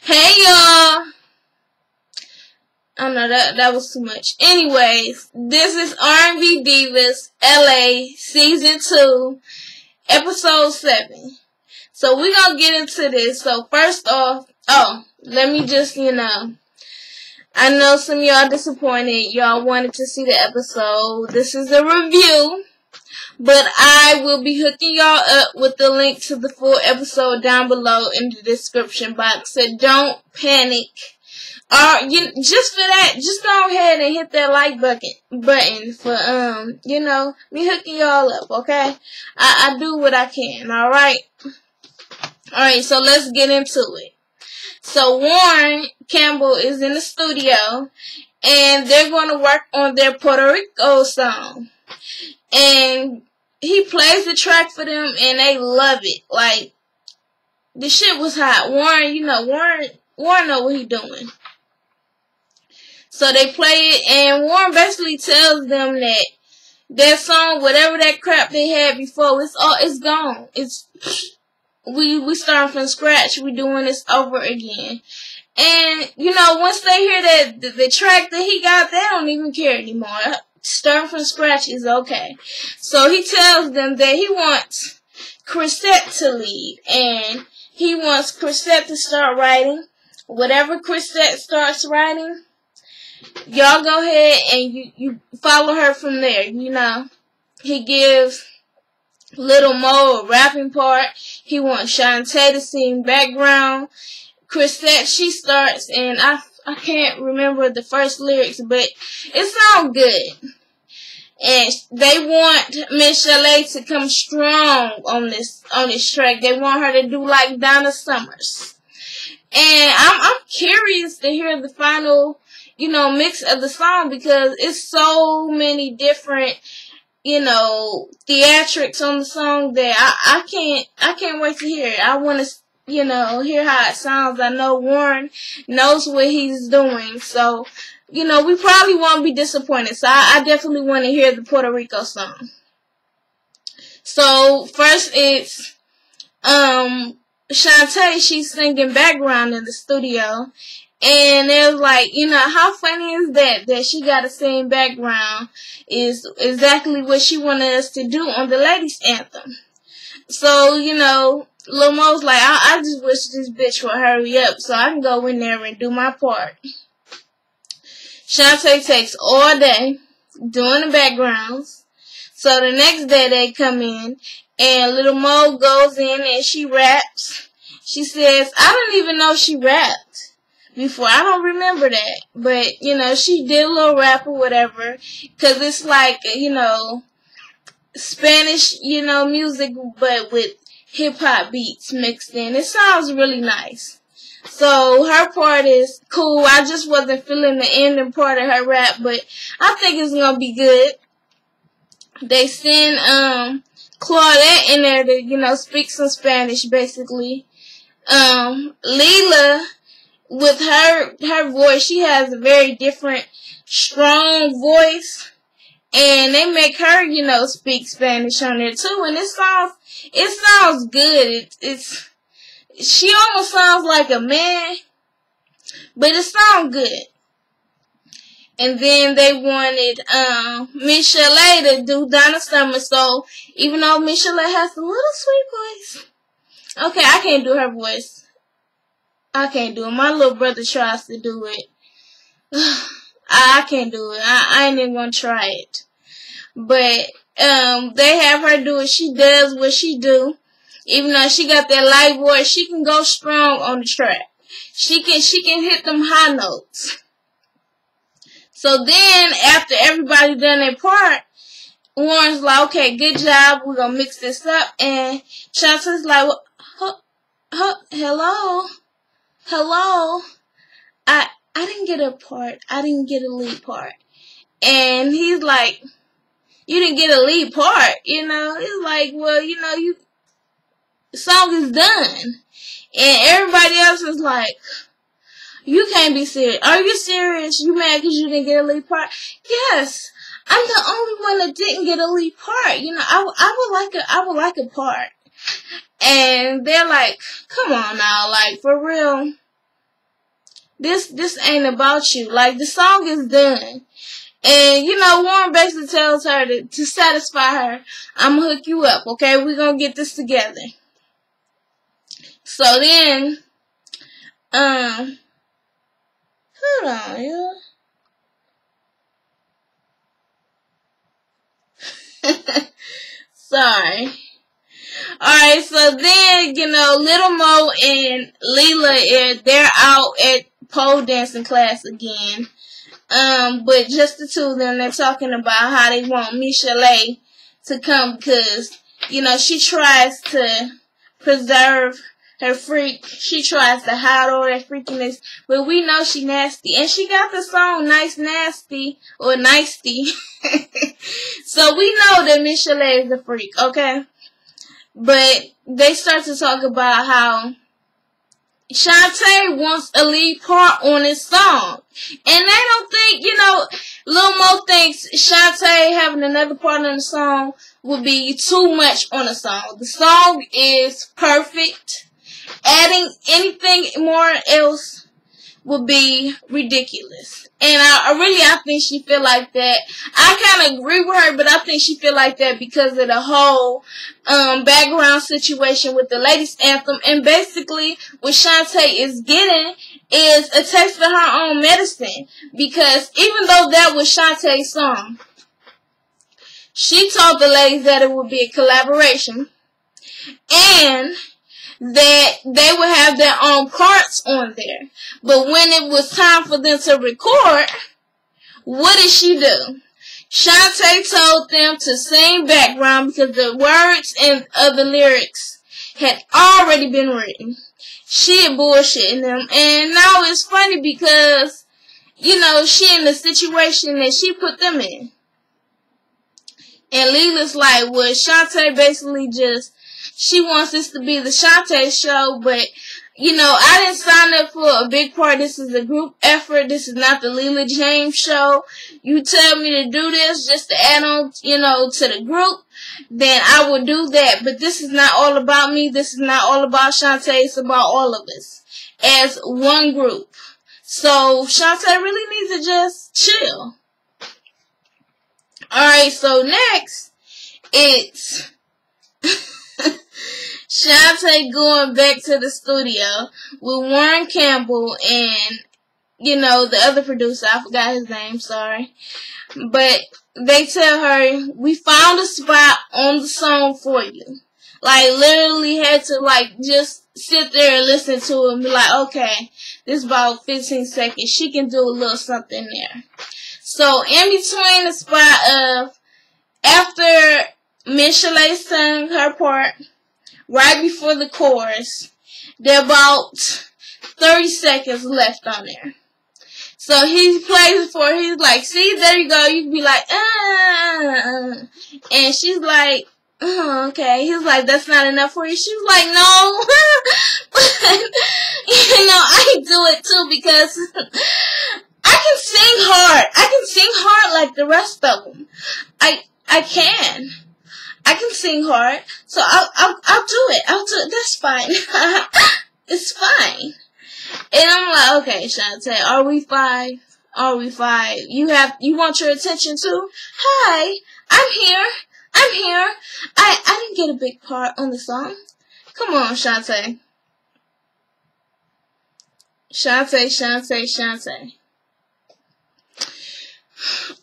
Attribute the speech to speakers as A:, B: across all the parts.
A: Hey y'all! I don't know, that was too much. Anyways, this is R&B Divas LA Season 2, Episode 7. So we're gonna get into this. So first off, let me just, I know some of y'all disappointed. Y'all wanted to see the episode. This is a review. But I will be hooking y'all up with the link to the full episode down below in the description box. So don't panic. Just for that, just go ahead and hit that like button for me hooking y'all up, okay? I do what I can, alright? Alright, so let's get into it. So Warren Campbell is in the studio and they're gonna work on their Puerto Rico song. And he plays the track for them and they love it. Like, the shit was hot. Warren know what he doing. So they play it and Warren basically tells them that their song, whatever that crap they had before, it's gone. We starting from scratch. We doing this over again. And, once they hear that the track that he got, they don't even care anymore. Starting from scratch is okay. So he tells them that he wants Chrisette to lead. And he wants Chrisette to start writing. Whatever Chrisette starts writing, y'all go ahead and you follow her from there. He gives Little Mo a rapping part. He wants Shantae to sing background. Chrisette, she starts, and I can't remember the first lyrics, but it sounds good. And they want Miss Chalet to come strong on this track. They want her to do like Donna Summers. And I'm curious to hear the final, mix of the song because it's so many different, theatrics on the song that I can't wait to hear it. I want to, hear how it sounds. I know Warren knows what he's doing. So, we probably won't be disappointed. So I definitely want to hear the Puerto Rico song. So first it's, Shantae, she's singing background in the studio. And it was like, how funny is that she got to sing background is exactly what she wanted us to do on the ladies' anthem. So, Lil Mo's like, I just wish this bitch would hurry up so I can go in there and do my part. Shantae takes all day doing the backgrounds. So the next day they come in and Little Mo goes in and she raps. She says, I don't even know she rapped before. I don't remember that. But, she did a little rap or whatever. Because it's like, Spanish, music, but with hip-hop beats mixed in. It sounds really nice. So her part is cool. I just wasn't feeling the ending part of her rap, but I think it's going to be good. They send Claudette in there to, speak some Spanish, basically. Leela, with her voice, she has a very different, strong voice. And they make her, speak Spanish on there too. And it sounds good. She almost sounds like a man, but it sounds good. And then they wanted Miss Chalet to do Donna Summer. So even though Miss Chalet has a little sweet voice, okay, I can't do her voice. I can't do it. My little brother tries to do it. I can't do it. I ain't even gonna try it. But they have her do it. She does what she do. Even though she got that light voice, she can go strong on the track. She can hit them high notes. So then, after everybody done their part, Warren's like, okay, good job, we're gonna mix this up. And Chance's like, hello? I didn't get a part. I didn't get a lead part. And he's like, you didn't get a lead part, It's like, well, the song is done. And everybody else is like, you can't be serious. Are you serious? You mad because you didn't get a lead part? Yes. I'm the only one that didn't get a lead part. I would like a part. And they're like, come on now, like, for real. this ain't about you. Like, the song is done. And, you know, Warren basically tells her to satisfy her, I'm gonna hook you up, okay? We're gonna get this together. So then, hold on, y'all. Sorry. Alright, so then, you know, Little Mo and Leela, they're out at pole dancing class again. But just the two of them, they're talking about how they want Michelle to come because, you know, she tries to preserve her freak. She tries to hide all that freakiness, but we know she nasty. And she got the song Nice Nasty, or Nicety. So we know that Michelle is a freak, okay? But they start to talk about how Shantae wants a lead part on this song. And they don't think, you know, Lil Mo thinks Shantae having another part on the song would be too much on the song. The song is perfect. Adding anything more else would be ridiculous. And I think she feel like that. I kind of agree with her, but I think she feel like that because of the whole background situation with the ladies anthem. And basically what Shantae is getting is a taste of her own medicine. Because even though that was Shantae's song, she told the ladies that it would be a collaboration. And that they would have their own parts on there. But when it was time for them to record, what did she do? Shantae told them to sing background because the words and the lyrics had already been written. She had bullshitting them. And now it's funny because, you know, she in the situation that she put them in. And Leela's like, well, Shantae basically just, she wants this to be the Shantae show, but, you know, I didn't sign up for a big part. This is a group effort. This is not the Leela James show. You tell me to do this just to add on, you know, to the group, then I will do that. But this is not all about me. This is not all about Shantae. It's about all of us as one group. So Shantae really needs to just chill. Alright, so next, it's Shantae going back to the studio with Warren Campbell and, you know, the other producer. I forgot his name, sorry. But they tell her, we found a spot on the song for you. Like, literally had to, like, just sit there and listen to it and be like, okay, this is about 15 seconds. She can do a little something there. So, in between the spot of, after Michelle sang her part, right before the chorus, there are about 30 seconds left on there. So he plays it for her. He's like, see, there you go. You can be like, and she's like, oh, okay. He's like, that's not enough for you. She's like, no. But, you know, I do it too because I can sing hard. I can sing hard like the rest of them. I can. I can sing hard, so I'll do it. I'll do it. That's fine. It's fine. And I'm like, okay, Shantae, are we five? Are we five? You want your attention too? Hi, I'm here. I'm here. I didn't get a big part on the song. Come on, Shantae. Shantae.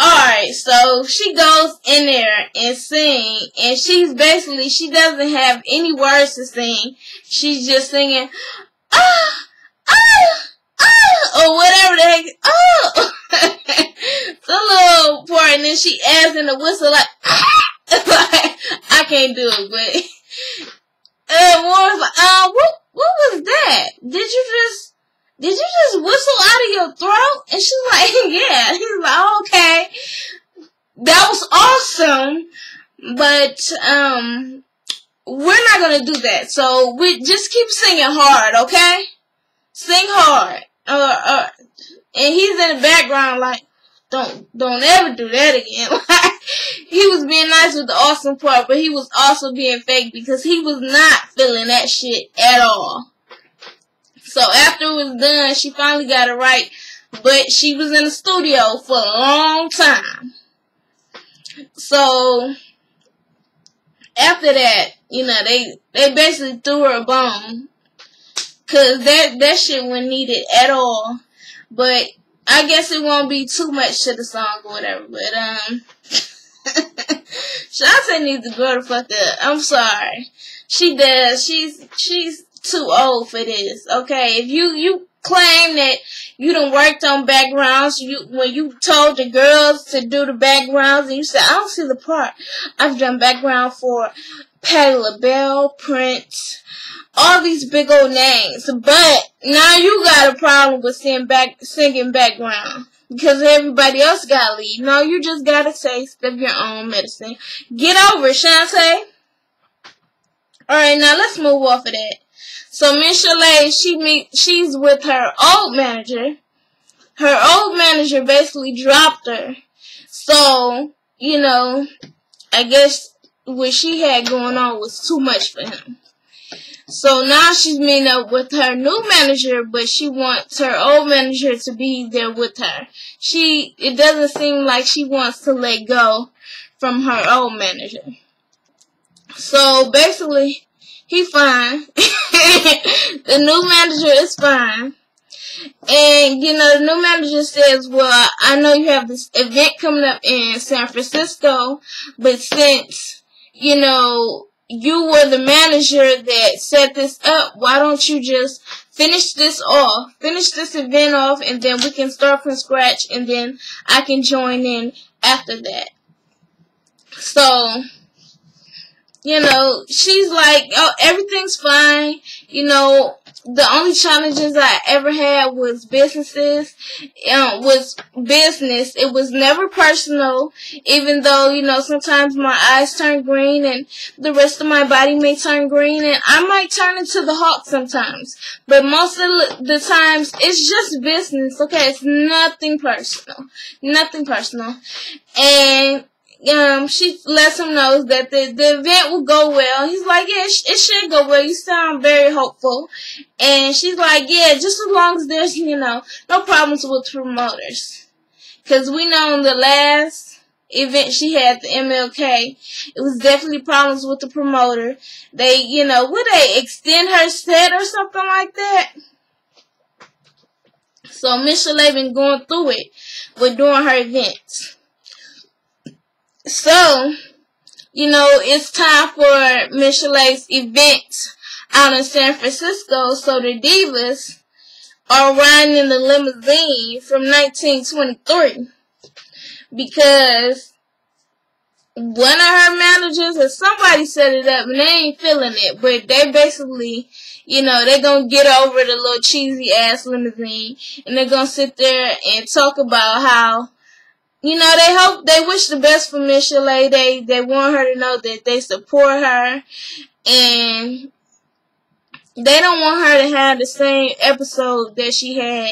A: Alright, so she goes in there and sing, and she doesn't have any words to sing. She's just singing, or whatever the heck, it's a little part, and then she adds in the whistle like, like, I can't do it, but, Warren's like, what was that? Did you just whistle out of your throat? And she's like, yeah. He's like, oh, okay. That was awesome. But, we're not going to do that. So, we just keep singing hard, okay? Sing hard. And he's in the background like, don't ever do that again. Like, he was being nice with the awesome part, but he was also being fake because he was not feeling that shit at all. So after after it was done, she finally got it right. But she was in the studio for a long time. So after that, you know, they basically threw her a bone. Cause that shit wasn't needed at all. But I guess it won't be too much to the song or whatever. But Shantae needs to grow the fuck up. I'm sorry. She does. She's too old for this. Okay, if you claim that you done worked on backgrounds, when you told the girls to do the backgrounds, and you said, I don't see the part. I've done background for Patti LaBelle, Prince, all these big old names. But now you got a problem with singing background because everybody else got to leave. No, you just got a taste of your own medicine. Get over it, Shantae. Alright, now let's move off of that. So Miss Chalet, she's with her old manager. Her old manager basically dropped her. So, you know, I guess what she had going on was too much for him. So now she's meeting up with her new manager, but she wants her old manager to be there with her. It doesn't seem like she wants to let go from her old manager. So basically, he fine. The new manager is fine. And, you know, the new manager says, well, I know you have this event coming up in San Francisco, but since, you know, you were the manager that set this up, why don't you just finish this event off, and then we can start from scratch, and then I can join in after that. So, you know, she's like, oh, everything's fine. You know, the only challenges I ever had was business. It was never personal, even though, you know, sometimes my eyes turn green and the rest of my body may turn green, and I might turn into the Hulk sometimes. But most of the times, it's just business, okay? It's nothing personal. Nothing personal. And she lets him know that the event will go well. He's like, yeah, it should go well. You sound very hopeful. And she's like, yeah, just as long as there's, you know, no problems with promoters. Because we know in the last event she had, the MLK, it was definitely problems with the promoter. They, you know, would they extend her set or something like that? So Miss Chalet been going through it with doing her events. So, you know, it's time for Miss Chalet's event out in San Francisco. So the Divas are riding in the limousine from 1923 because one of her managers or somebody set it up and they ain't feeling it. But they basically, you know, they're going to get over the little cheesy ass limousine and they're going to sit there and talk about how, you know, they wish the best for Miss Chalet. They want her to know that they support her, and they don't want her to have the same episode that she had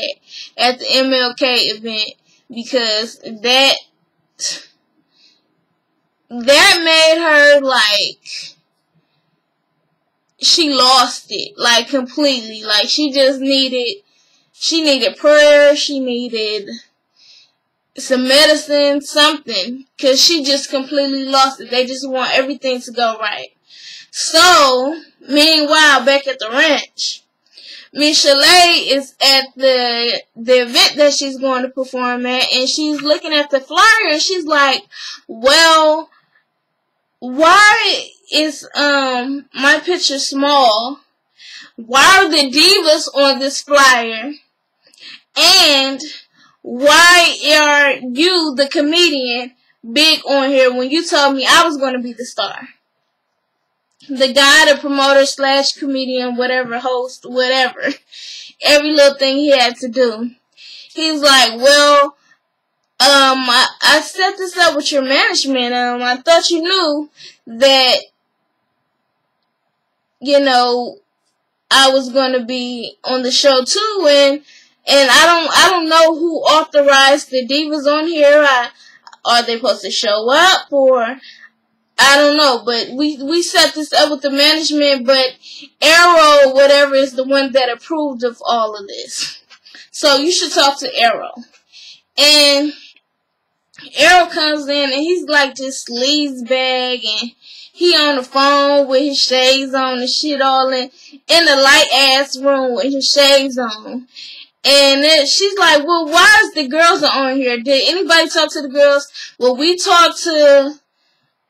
A: at the MLK event, because that made her, like, she lost it, like, completely. Like, she needed prayer, she needed some medicine, something, because she just completely lost it. They just want everything to go right. So, meanwhile, back at the ranch, Miss Chalet is at the event that she's going to perform at, and she's looking at the flyer, and she's like, well, why is my picture small? Why are the Divas on this flyer? And why are you, the comedian, big on here when you told me I was going to be the star? The guy, the promoter / comedian, whatever, host, whatever. Every little thing he had to do. He's like, well, I set this up with your management. I thought you knew that, you know, I was going to be on the show too, and I don't know who authorized the Divas on here. Are they supposed to show up, or I don't know, but we set this up with the management, but Arrow, whatever, is the one that approved of all of this. So you should talk to Arrow. And Arrow comes in and he's like this sleaze bag, and he on the phone with his shades on and shit all in the light ass room with his shades on. And then she's like, well, why is the girls on here? Did anybody talk to the girls? Well, we talked to,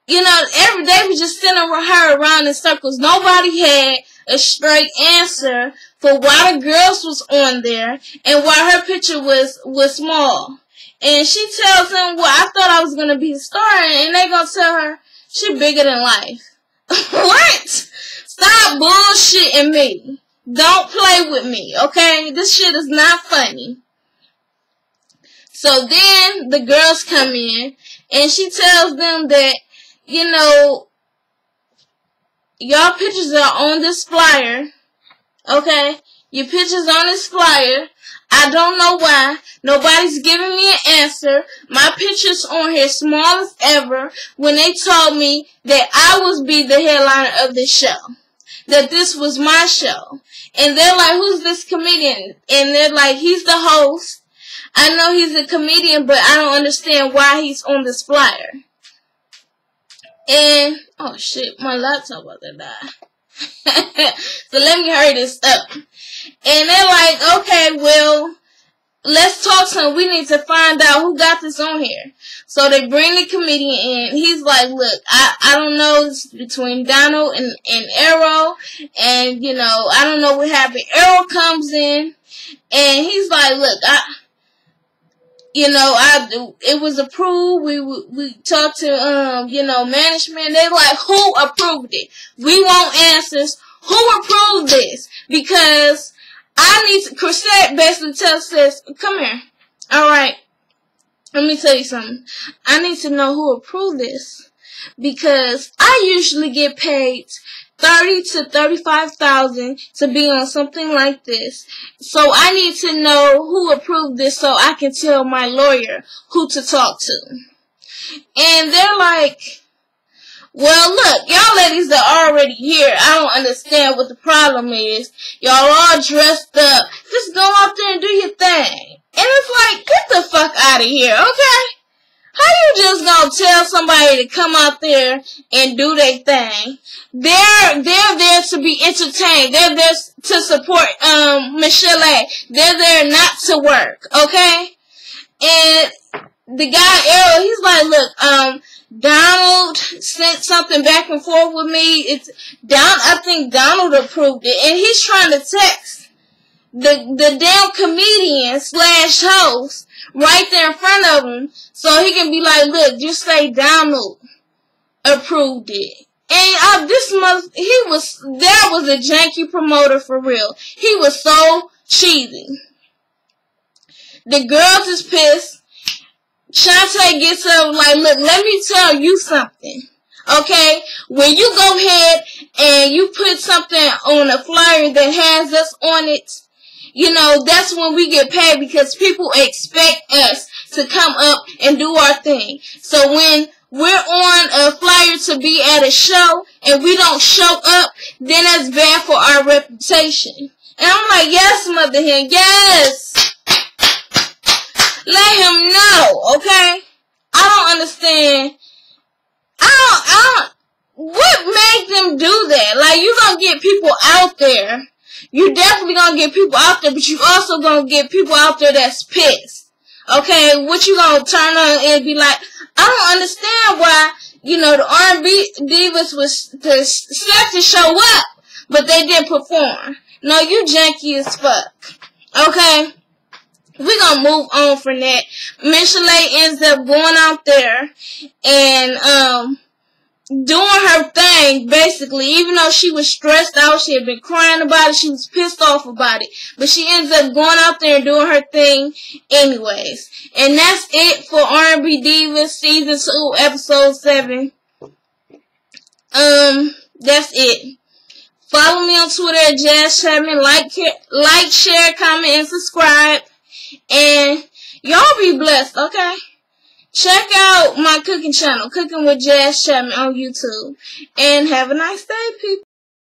A: every day we just sending her around in circles. Nobody had a straight answer for why the girls was on there and why her picture was small. And she tells them, well, I thought I was going to be a star, and they going to tell her she bigger than life. What? Stop bullshitting me. Don't play with me, okay? This shit is not funny. So then the girls come in, and she tells them that, y'all pictures are on this flyer, okay? Your pictures on this flyer. I don't know why. Nobody's giving me an answer. My picture's on here small as ever when they told me that I was be the headliner of this show. That this was my show. And they're like, who's this comedian? And they're like, he's the host. I know he's a comedian, but I don't understand why he's on this flyer. And, oh shit, my laptop about to die. So let me hurry this up. And they're like, okay, well, let's talk to him. We need to find out who got this on here. So they bring the comedian in. He's like, look, I don't know. It's between Donald and Arrow. And, I don't know what happened. Arrow comes in. And he's like, look, it was approved. We talked to, management. They're like, who approved it? We want answers. Who approved this? Because I need to, Chrisette basically says, come here. Alright. Let me tell you something. I need to know who approved this. Because I usually get paid $30,000 to $35,000 to be on something like this. So I need to know who approved this so I can tell my lawyer who to talk to. And they're like, well, look, y'all ladies are already here. I don't understand what the problem is. Y'all all dressed up. Just go out there and do your thing. And it's like, get the fuck out of here, okay? How you just gonna tell somebody to come out there and do their thing? They're there to be entertained. They're there to support Michelle A. They're there not to work, okay? And the guy Arrow, he's like, look, Donald sent something back and forth with me. I think Donald approved it, and he's trying to text the damn comedian / host right there in front of him, so he can be like, look, just say Donald approved it. And that was a janky promoter for real. He was so cheesy. The girls is pissed. Shantae gets up like, look, let me tell you something. Okay? When you go ahead and you put something on a flyer that has us on it, that's when we get paid, because people expect us to come up and do our thing. So when we're on a flyer to be at a show and we don't show up, then that's bad for our reputation. And I'm like, yes, Mother Hen, yes. Let him know, okay? I don't understand. What made them do that? Like, you gonna get people out there. You definitely gonna get people out there, but you also gonna get people out there that's pissed. Okay? What you gonna turn on and be like, I don't understand why, the R&B Divas was set to show up, but they didn't perform. No, you janky as fuck. Okay? We're gonna move on from that. Michelle ends up going out there and doing her thing, basically. Even though she was stressed out, she had been crying about it, she was pissed off about it, but she ends up going out there and doing her thing anyways. And that's it for R&B Divas Season 2, Episode 7. That's it. Follow me on Twitter at Jazz Chapman. Like, share, comment, and subscribe. And y'all be blessed, okay? Check out my cooking channel, Cooking with Jazz Chapman on YouTube. And have a nice day, people.